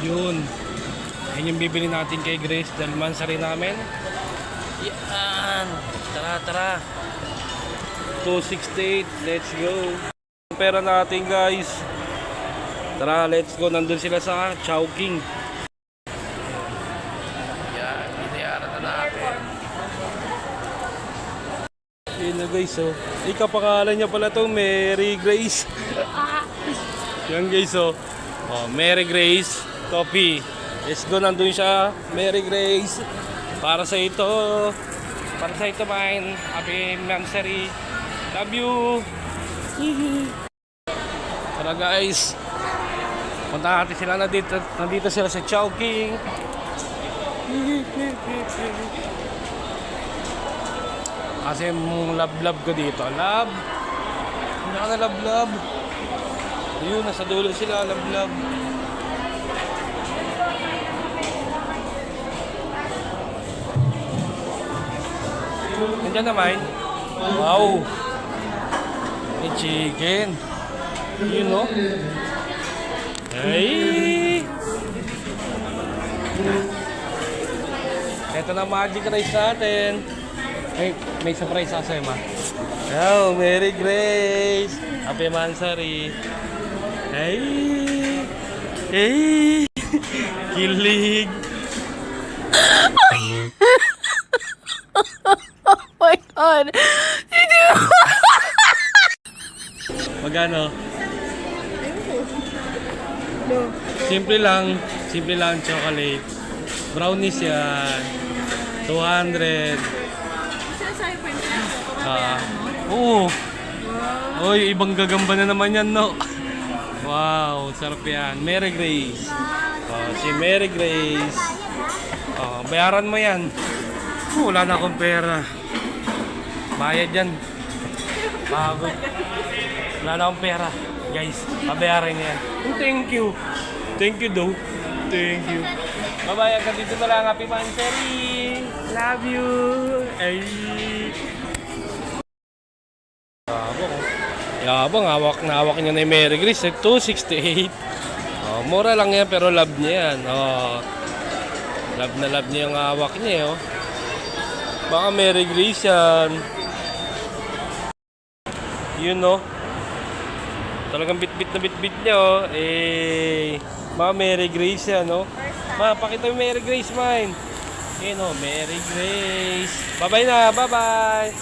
Yun. Yan yung bibili natin kay Grace dahil mansari namin. Yan. Tara, tara. 268. Let's go. Pera natin guys. Tara, let's go. Nandun sila sa Chowking. Yan. Binayaran na natin. Yun na guys, oh. Ikapangalan niya pala to, Mary Grace. Yan guys, oh. Oh, Mary Grace Coffee. Let's go, nandun siya. Mary Grace. Para sa ito. Para sa ito, mine. Happy anniversary. Love you. Tara guys. Punta natin sila na dito. Nandito sila sa Chowking. Kasi yung love ko dito. Love. Hindi ka na love. Yun, nasa dulo sila. Love. Nandiyan naman. Wow. May chicken. Yun, no? Hey! Ito na magic rice natin. May surprise sa sa'yo, ma. Oh, Mary Grace. Happy Mansari. Hey! Hey! Kilig. Oh my God. Magano? Simple lang chocolate. Brownies yan. 200. Oo. Oy, ibang gagamba na naman yan, no? Wow, sarap yan. Mary Grace. Oh, si Mary Grace. Oh, bayaran mo yan. Wala na akong pera. Bayad yan. Pagod. Wala na akong pera. Guys, pabayaran niya yan. Thank you. Thank you, though. Thank you. Bye-bye. Hanggang dito na lang. Happy Mansari. Love you. Ay. Yabang, hawak na hawak niya na yung Mary Grace. 268. Oh, mura lang yan pero love niya yan. Oh, love na love niya yung hawak niya. Oh. Baka Mary Grace yan. Yun, no? Talagang bit-bit na bit-bit niya, oh. Baka Mary Grace yan, no? Ma, pakita yung Mary Grace, mine. Yun, oh, Mary Grace. Bye-bye na, bye-bye.